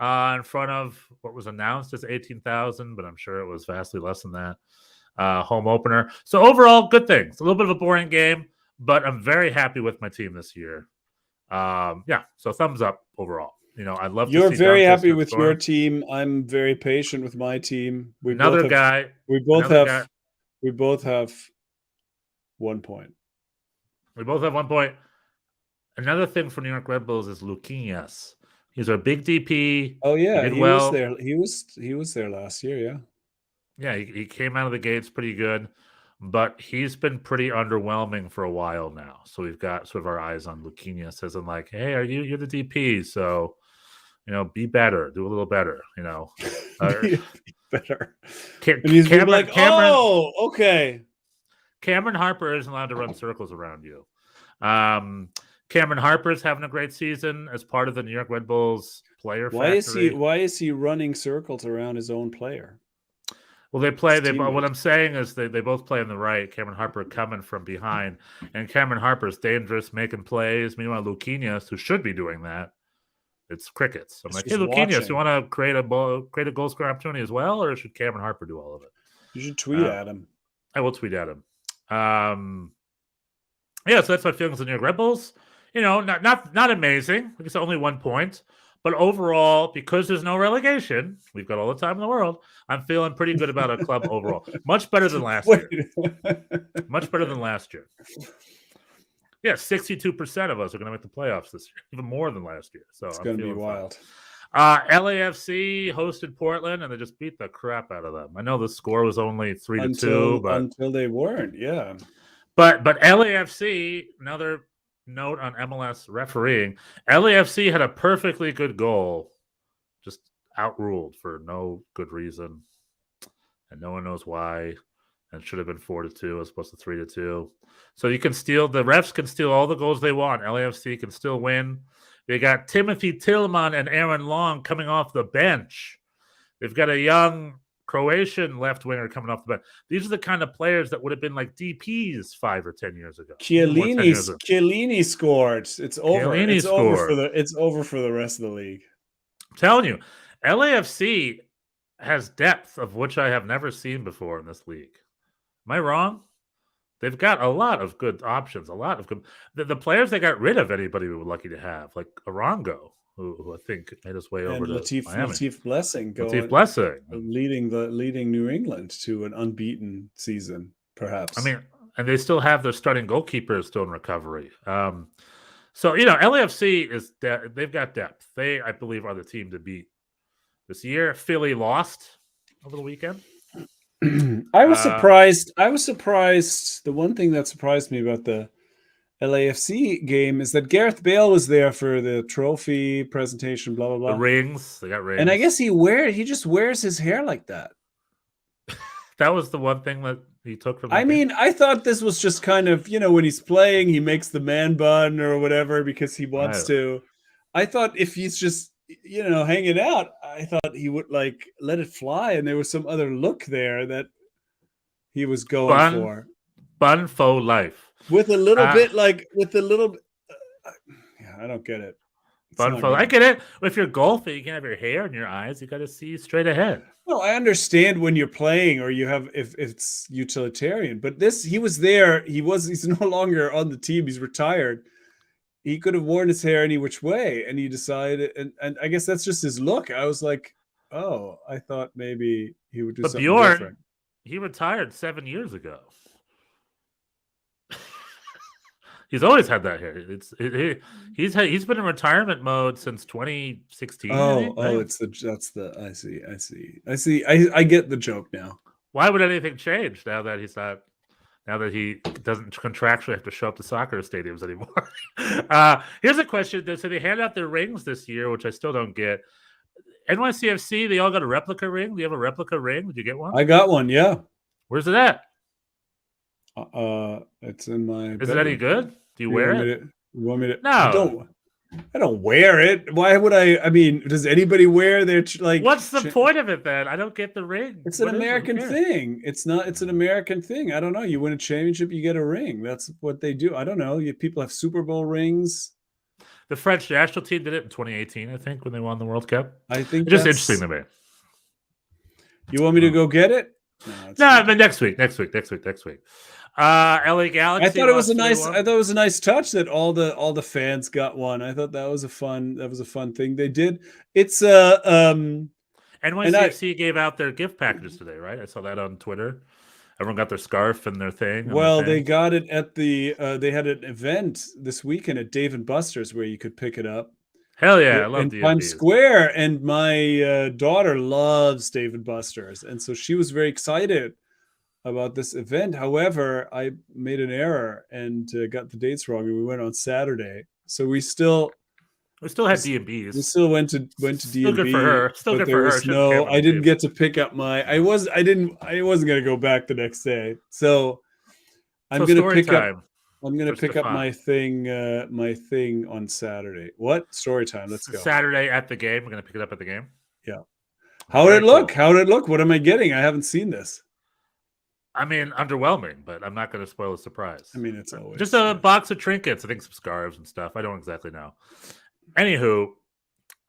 in front of what was announced as 18,000, but I'm sure it was vastly less than that. Home opener. So overall, good things. A little bit of a boring game, but I'm very happy with my team this year. So thumbs up overall. I'd love to see You're very Dante happy with score. your team. I'm very patient with my team. We both have 1 point. We both have 1 point. Another thing for New York Red Bulls is Luquinhas. He's our big DP. Oh yeah, he was there. He was there last year. Yeah. Yeah, he came out of the gates pretty good, but he's been pretty underwhelming for a while now. So we've got sort of our eyes on Luquinhas as in like, hey, you're the DP, so be better, do a little better, Be better. Cameron, oh, okay. Cameron Harper isn't allowed to run circles around you. Cameron Harper's having a great season as part of the New York Red Bulls player factory. Why is he running circles around his own player? Well, what I'm saying is they both play on the right. Cameron Harper coming from behind, and Cameron Harper's dangerous, making plays. Meanwhile, Luquinhas, who should be doing that, it's crickets. I'm like, hey, Luquinhas, you want to create a goal score opportunity as well, or should Cameron Harper do all of it? You should tweet at him. I will tweet at him. So that's my feelings on New York Red Bulls. Not amazing. It's only 1 point. But overall, because there's no relegation, we've got all the time in the world. I'm feeling pretty good about our club overall. Much better than last year. Much better than last year. Yeah, 62% of us are going to make the playoffs this year, even more than last year. So it's going to be wild. LAFC hosted Portland, and they just beat the crap out of them. I know the score was only 3-2, but until they weren't, yeah. But LAFC, another note on MLS refereeing, LAFC had a perfectly good goal, just outruled for no good reason, and no one knows why, and should have been 4-2 as opposed to 3-2. So the refs can steal all the goals they want. LAFC can still win. They got Timothy Tillman and Aaron Long coming off the bench. They've got a young Croatian left winger coming off the bench. These are the kind of players that would have been like DPs 5 or 10 years ago. Chiellini scored. It's over. It's over for the rest of the league. I'm telling you, LAFC has depth of which I have never seen before in this league. Am I wrong? They've got a lot of good options. A lot of good. The players they got rid of, anybody we were lucky to have, like Arango, who I think made his way over to Miami. Latif Blessing leading New England to an unbeaten season, perhaps. I mean, and they still have their starting goalkeeper still in recovery. So LAFC they've got depth. They, I believe, are the team to beat this year. Philly lost over the weekend. I was surprised. The one thing that surprised me about the LAFC game is that Gareth Bale was there for the trophy presentation, blah, blah, blah. The rings. They got rings. And I guess he just wears his hair like that. That was the one thing that he took from I thought this was just kind of, when he's playing, he makes the man bun or whatever because he wants to. I thought if he's just, hanging out, I thought he would like let it fly. And there was some other look there that he was going for. Bun faux life. With a little bit I don't get it. I get it. If you're golfing, you can have your hair in your eyes. You got to see straight ahead. No, I understand when you're playing or you have if it's utilitarian. But he was there. He's no longer on the team. He's retired. He could have worn his hair any which way, and he decided. And I guess that's just his look. I was like, oh, I thought maybe he would do something different. He retired 7 years ago. He's always had that hair. He's been in retirement mode since 2016. I see. I get the joke now. Why would anything change now that he's not now that he doesn't contractually have to show up to soccer stadiums anymore. Here's a question. So they hand out their rings this year, which I still don't get. NYCFC, they all got a replica ring. Do you have a replica ring? Did you get one? I got one, yeah. Where's it at? It's in my Is it any good? Do you wear it? You want me to? No. I don't wear it. Why would I? I mean, does anybody wear their like? What's the point of it then? I don't get the ring. It's an American thing. It's not. It's an American thing. I don't know. You win a championship, you get a ring. That's what they do. I don't know. People have Super Bowl rings. The French national team did it in 2018, I think, when they won the World Cup. I think it's just interesting to me. You want me to go get it? No, but next week. LA Galaxy. I thought it was a nice touch that all the fans got one. I thought that was a fun thing they did. It's NYCFC gave out their gift packages today, right? I saw that on Twitter. Everyone got their scarf and their thing. Well, they got it at the they had an event this weekend at Dave & Buster's where you could pick it up. Hell yeah, I love in Times Square, and my daughter loves Dave & Buster's, and so she was very excited about this event. However, I made an error and got the dates wrong, and we went on Saturday. So we still had D&Bs. We still went to D&B. Still good for her. Still good for her. No, I didn't get to pick up my. I wasn't going to go back the next day. So I'm going to pick up. I'm going to pick up my thing on Saturday. What? Story time. Let's go. Saturday at the game. We're going to pick it up at the game. Yeah. How did it look? How did it look? What am I getting? I haven't seen this. I mean, underwhelming, but I'm not going to spoil the surprise. I mean, it's always just a box of trinkets. I think some scarves and stuff. I don't exactly know. Anywho,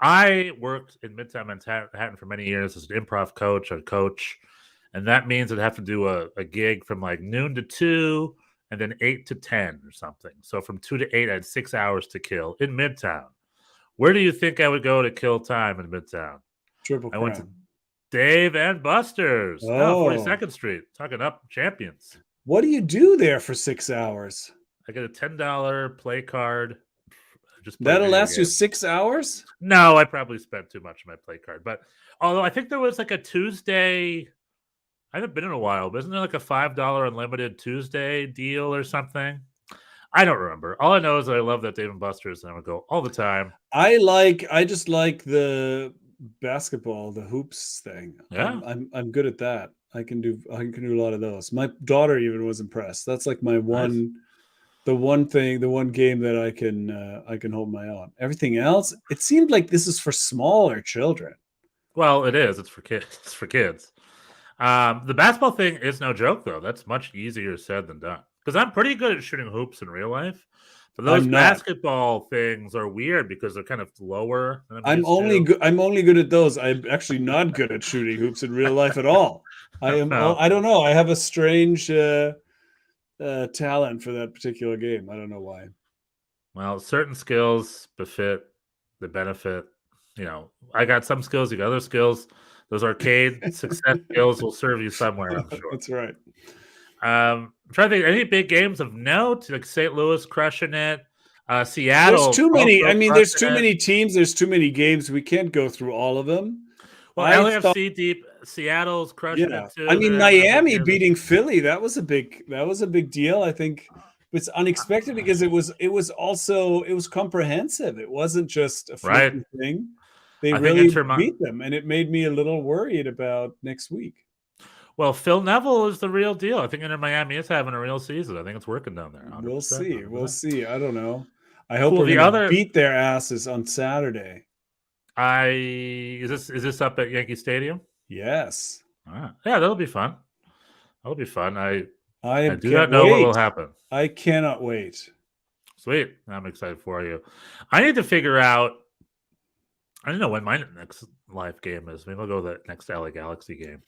I worked in Midtown Manhattan for many years as an improv coach, and that means I'd have to do a gig from like noon to 2 and then 8 to 10 or something. So from 2 to 8, I had 6 hours to kill in Midtown. Where do you think I would go to kill time in Midtown? Triple Crown. I went to Dave & Buster's. Oh, 42nd Street. Talking up champions. What do you do there for 6 hours? I get a $10 play card. That'll last you 6 hours? No, I probably spent too much on my play card. But although I think there was like a Tuesday, I haven't been in a while, but isn't there like a $5 unlimited Tuesday deal or something? I don't remember. All I know is that I love that Dave & Buster's, and I would go all the time. I just like the basketball, the hoops thing. Yeah, I'm good at that. I can do a lot of those. My daughter even was impressed. That's like my one. Nice. The one game that I can hold my own. Everything else, it seemed like this is for smaller children. Well, it is. It's for kids. It's for kids. The basketball thing is no joke, though. That's much easier said than done. Because I'm pretty good at shooting hoops in real life. But those basketball things are weird because they're kind of lower. I'm only good at those. I'm actually not good at shooting hoops in real life at all. I am. No. I don't know. I have a strange talent for that particular game. I don't know why. Well, certain skills befit the benefit. You know, I got some skills, you got other skills. Those arcade success skills will serve you somewhere, I'm sure. That's right. I'm trying to think any big games of note, like St. Louis crushing it. Seattle. There's too many. I mean, there's too many teams. There's too many games. We can't go through all of them. Well, LAFC deep. Seattle's crushing it too. I mean, Miami beating Philly. That was a big deal. I think it's unexpected because it was comprehensive. It wasn't just a thing. They really beat them, and it made me a little worried about next week. Well, Phil Neville is the real deal. I think Inter Miami is having a real season. I think it's working down there. 100%. We'll see. We'll see. I don't know. I hope we're going to beat their asses on Saturday. Is this up at Yankee Stadium? Yes. Yeah, that'll be fun. That'll be fun. I do not know what will happen. I cannot wait. Sweet. I'm excited for you. I need to figure out. I don't know when my next live game is. Maybe I'll go to the next LA Galaxy game.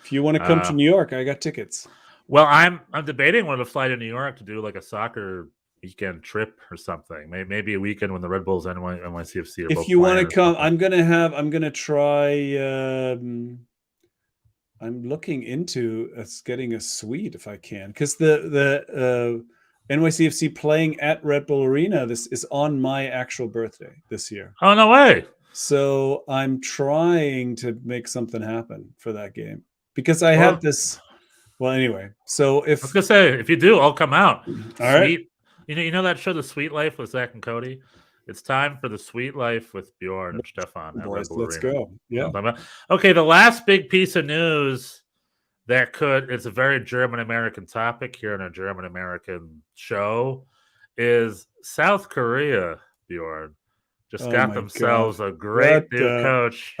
If you want to come to New York, I got tickets. Well, I'm debating whether to fly to New York to do like a soccer weekend trip or something. Maybe a weekend when the Red Bulls and NYCFC are both. If you want to come, I'm gonna try. I'm looking into getting a suite if I can, because the NYCFC playing at Red Bull Arena. This is on my actual birthday this year. Oh, no way! So I'm trying to make something happen for that game because I have this Well, anyway, so I was gonna say, if you do, I'll come out. All right. You know that show, The Sweet Life, with Zach and Cody? It's time for The Sweet Life with Bjorn and Stefan at Red Boys, Bull let's Arena. go. Yeah. Okay, the last big piece of news it's a very German-American topic here in a German-American show, is South Korea, Bjorn, just got themselves a great new coach.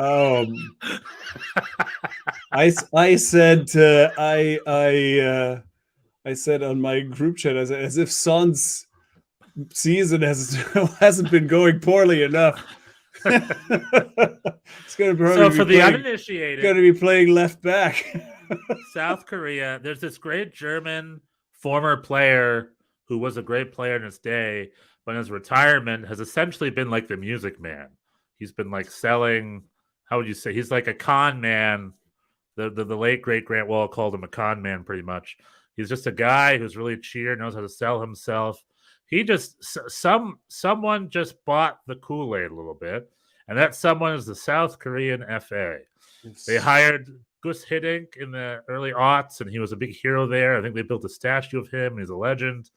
I said on my group chat, as if Son's season hasn't been going poorly enough. It's going to so for the uninitiated, going to be playing left back. South Korea. There's this great German former player who was a great player in his day, but in his retirement has essentially been like the Music Man. He's been like selling. How would you say? He's like a con man. The late great Grant Wall called him a con man, pretty much. He's just a guy who's really cheered, knows how to sell himself. He just someone just bought the Kool-Aid a little bit, and that someone is the South Korean FA. They hired Gus Hiddink in the early aughts, and he was a big hero there. I think they built a statue of him, and he's a legend.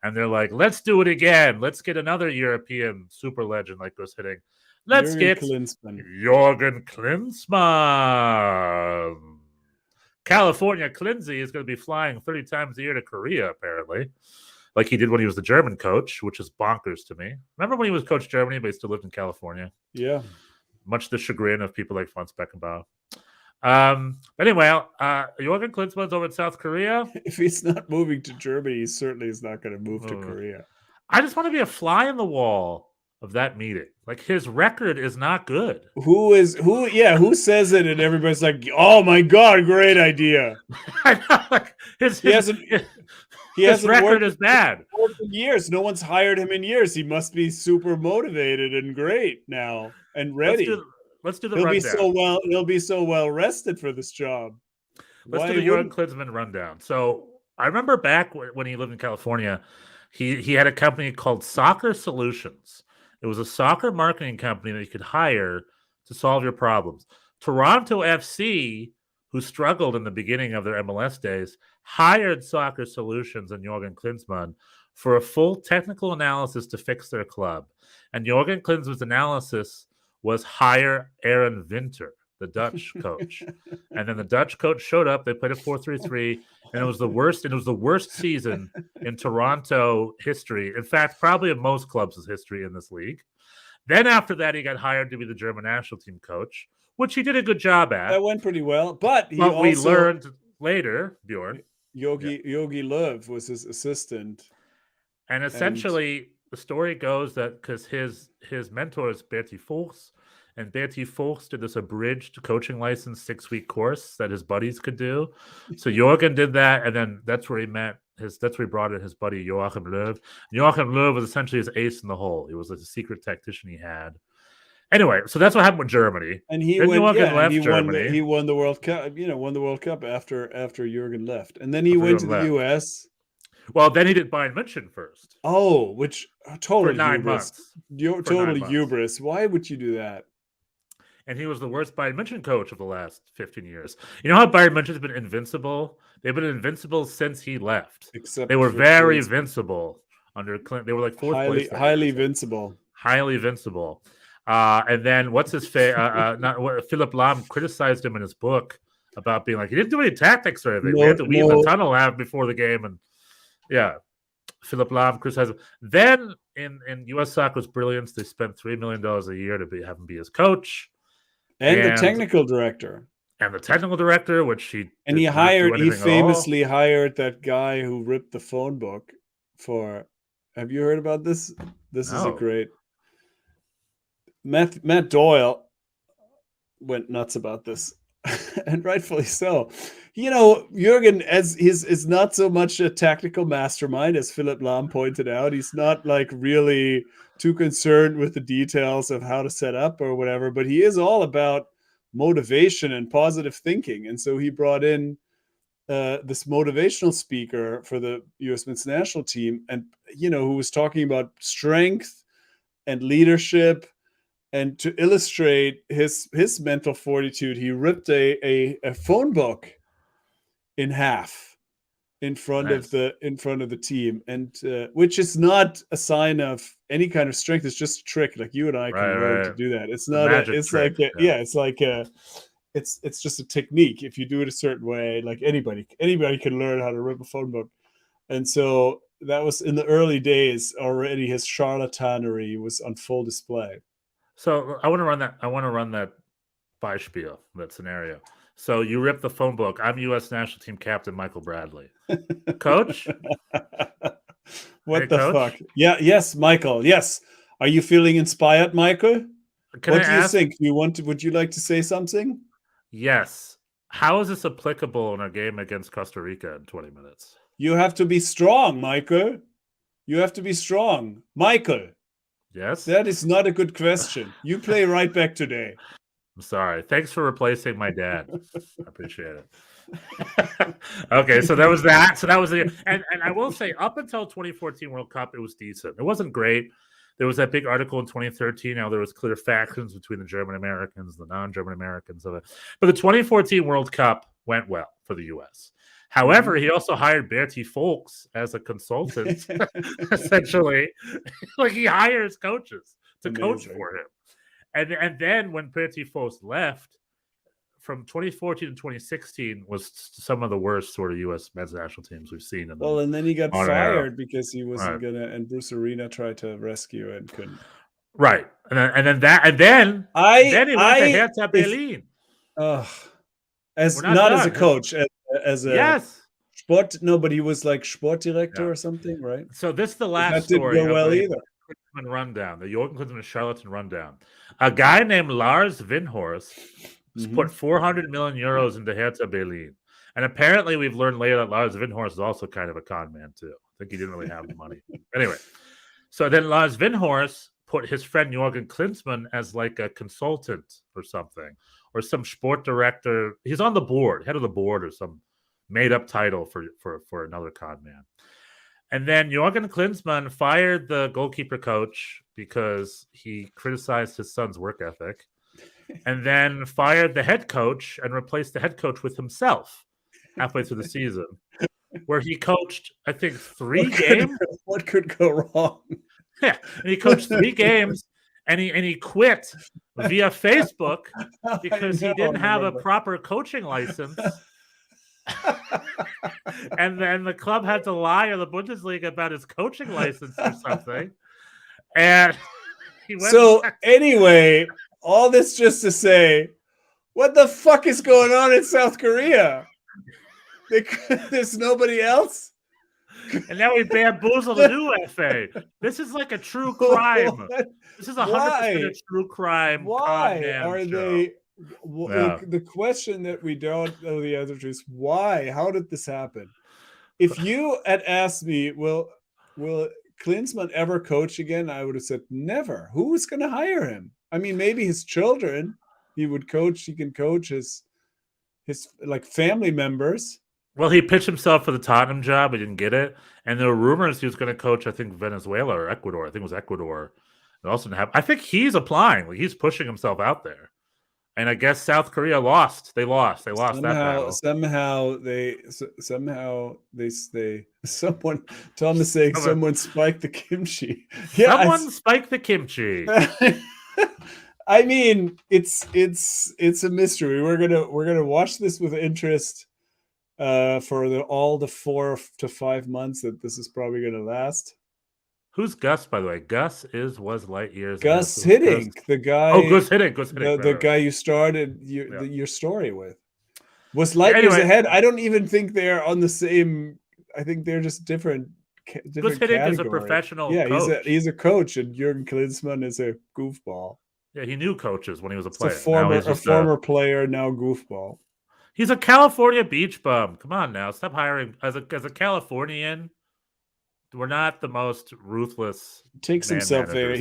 And they're like, let's do it again. Let's get another European super legend like Gus Hiddink. Let's get Jürgen Klinsmann. California Clinzy is going to be flying 30 times a year to Korea, apparently, like he did when he was the German coach, which is bonkers to me. Remember when he was coach Germany, but he still lived in California? Yeah. Much to the chagrin of people like Franz Beckenbauer. Anyway, Jürgen Klinsmann's over in South Korea. If he's not moving to Germany, he certainly is not going to move to Korea. I just want to be a fly in the wall of that meeting. Like, his record is not good. Who says it and everybody's like, oh my God, great idea. I know, like, his record is bad. In years. No one's hired him in years. He must be super motivated and great now and ready. Let's do the rundown. He'll be so well rested for this job. Let's do the Jürgen Klinsmann rundown. So I remember back when he lived in California, he had a company called Soccer Solutions. It was a soccer marketing company that you could hire to solve your problems. Toronto FC, who struggled in the beginning of their MLS days, hired Soccer Solutions and Jürgen Klinsmann for a full technical analysis to fix their club. And Jürgen Klinsmann's analysis was hire Aaron Winter, the Dutch coach. And then the Dutch coach showed up. They played a 4-3-3, and it was the worst. And it was the worst season in Toronto history. In fact, probably in most clubs' history in this league. Then after that, he got hired to be the German national team coach, which he did a good job at. That went pretty well. But we learned later, Bjorn. Yogi Löw was his assistant. And essentially, the story goes that because his mentor is Bertie Fuchs, and Bertie Fuchs did this abridged coaching license 6-week course that his buddies could do. So Jürgen did that, and then that's where he brought in his buddy Joachim Löw. Joachim Löw was essentially his ace in the hole. He was like a secret tactician he had. Anyway, so that's what happened with Germany. And he won the World Cup. Won the World Cup after Jürgen left, and then he went to the U.S. Well, then he did Bayern München first. Oh, which total for 9 months. Total hubris. Why would you do that? And he was the worst Bayern München coach of the last 15 years. You know how Bayern München's been invincible? They've been invincible since he left. Except they were very invincible under Clint. They were like fourth place. Highly invincible. Highly invincible. And then what's his face? Philip Lahm criticized him in his book about being like, he didn't do any tactics or anything. We had to weave the tunnel out before the game. And yeah, Philip Lahm criticized him. Then in U.S. Soccer's brilliance, they spent $3 million a year to have him be his coach. And the technical director. And the technical director, which he famously hired that guy who ripped the phone book for. Have you heard about this? This is a great. Matt Doyle went nuts about this, and rightfully so. Jürgen is not so much a tactical mastermind, as Philip Lahm pointed out. He's not like really too concerned with the details of how to set up or whatever, but he is all about motivation and positive thinking. And so he brought in this motivational speaker for the U.S. men's national team, and who was talking about strength and leadership. And to illustrate his mental fortitude, he ripped a phone book in half in front Nice. of the team, and which is not a sign of any kind of strength. It's just a trick. Like you and I can learn to do that. It's The not. magic It's trick, like yeah. it's like it's just a technique. If you do it a certain way, like anybody can learn how to rip a phone book. And so that was in the early days already. His charlatanery was on full display. So I want to run that. I want to run that Beispiel, that scenario. So you rip the phone book. I'm U.S. national team captain Michael Bradley. Coach? What Hey, the Coach? fuck? Yeah, yes, Michael. Yes. Are you feeling inspired, Michael? Can What I do you ask? think? Would you like to say something? Yes. How is this applicable in our game against Costa Rica in 20 minutes? You have to be strong, Michael. You have to be strong. Michael, Yes? that is not a good question. You play right back today. I'm sorry. Thanks for replacing my dad. I appreciate it. Okay, so that was that. So that was the and I will say up until 2014 World Cup, it was decent. It wasn't great. There was that big article in 2013. Now there was clear factions between the German Americans, the non-German Americans of it. But the 2014 World Cup went well for the U.S. However, he also hired Bertie Folks as a consultant, essentially. Like he hires coaches to coach for him. And then when Bertie Folks left, from 2014 to 2016 was some of the worst sort of U.S. men's national teams we've seen. Well, and then he got modern era. fired because he wasn't gonna, and Bruce Arena tried to rescue and couldn't. Right, and then he went to Hertha Berlin. As not as a coach, as a yes. Sport. No, but he was like Sportdirektor or something, right? So this is the last That story. didn't go well either. Rundown, the Jürgen Klinsmann charlatan rundown. A guy named Lars Windhorst put 400 million euros into Hertha Berlin. And apparently we've learned later that Lars Windhorst is also kind of a con man too. I think he didn't really have the money. Anyway, so then Lars Windhorst put his friend Jürgen Klinsmann as like a consultant or something, or some sport director. He's on the board, head of the board, or some made up title for another con man. And then Jürgen Klinsmann fired the goalkeeper coach because he criticized his son's work ethic, and then fired the head coach and replaced the head coach with himself halfway through the season, where he coached, I think, 3 games. What could go wrong? Yeah, and he coached 3 games, and he quit via Facebook because he didn't have a proper coaching license. And then the club had to lie to the Bundesliga about his coaching license or something. And he went anyway, all this just to say, what the fuck is going on in South Korea? There's nobody else? And now we bamboozled a new FA. This is like a true crime. This is 100% a true crime. Why are they... The question that we don't know the answer to is why? How did this happen? If you had asked me, will Klinsmann ever coach again? I would have said never. Who is going to hire him? I mean, maybe his children. He would coach. He can coach his like family members. Well, he pitched himself for the Tottenham job. He didn't get it, and there were rumors he was going to coach, I think, Venezuela or Ecuador. I think it was Ecuador. It also didn't happen. I think he's applying. Like he's pushing himself out there. And I guess South Korea lost. They lost. They lost that battle. Someone Tom is saying someone spiked the kimchi. Yeah, someone spiked the kimchi. I mean, it's a mystery. We're gonna watch this with interest for all the 4 to 5 months that this is probably gonna last. Who's Gus, by the way? Gus was light years. Gus Hiddink, the guy. Oh, Gus Hiddink. The guy you started your story with was light years ahead. I don't even think they're on the same. I think they're just different. Gus Hiddink is a professional. Yeah, coach. He's a coach, and Jürgen Klinsmann is a goofball. Yeah, he knew coaches when he was a player. A former player, now goofball. He's a California beach bum. Come on now, stop hiring as a Californian. We're not the most ruthless. He takes himself very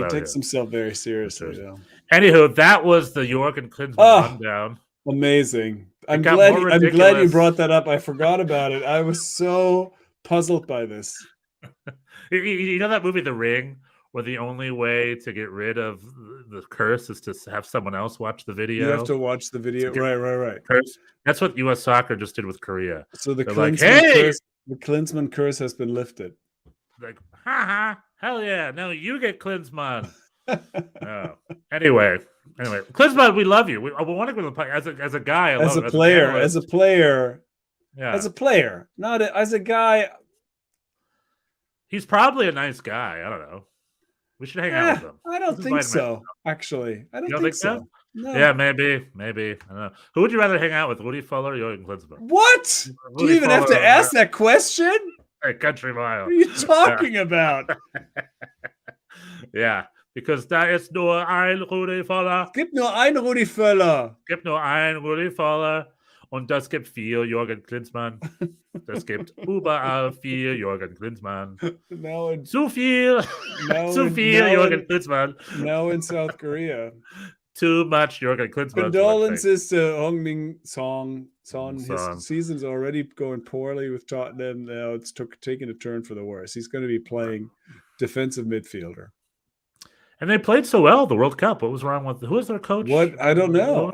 seriously. Yeah. Anywho, that was the Jürgen Klinsmann rundown. Amazing. I'm glad you brought that up. I forgot about it. I was so puzzled by this. You know that movie, The Ring, where the only way to get rid of the curse is to have someone else watch the video. You have to watch the video. Right. Curse. That's what U.S. Soccer just did with Korea. So the Klinsmann curse has been lifted. Like, hell yeah! No, you get Klinsmann. Oh. Anyway, Klinsmann, we love you. We want to go to the play as a guy. As a player, not as a guy. He's probably a nice guy. I don't know. We should hang out with him. I don't think so. Actually, I don't think so. No. Yeah, maybe. I don't know. Who would you rather hang out with, Woody Fuller or Jürgen Klinsmann? What? Do you even have to ask that question? Hey, country mile. What are you talking about? Yeah, because da ist nur ein Rudi Völler. Gibt nur ein Rudi Völler. Gibt nur ein Rudi Völler. Und das gibt 4 Jürgen Klinsmann. Das gibt überall 4 Jürgen Klinsmann. Zu viel. Zu viel Jürgen Klinsmann. Now in South Korea. Too much Jürgen Klinsmann. Condolences to Hong-Min Son. His season's already going poorly with Tottenham. Now it's taking a turn for the worse. He's going to be playing defensive midfielder. And they played so well the World Cup. What was wrong with who was their coach? What? I don't know.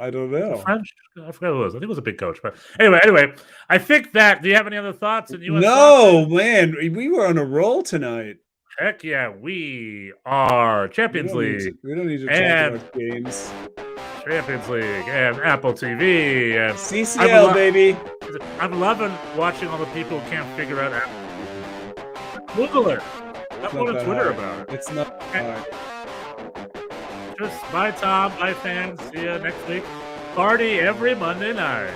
French? I forgot who it was. I think it was a big coach. But anyway, I think that. Do you have any other thoughts? No, man. We were on a roll tonight. Heck yeah, we are Champions League. We don't need to talk about games. Champions League and Apple TV and CCL, baby. I'm loving watching all the people who can't figure out Apple. Google it. I'm on Twitter about it. It's not hard. Just bye, Tom. Bye, fans. See you next week. Party every Monday night.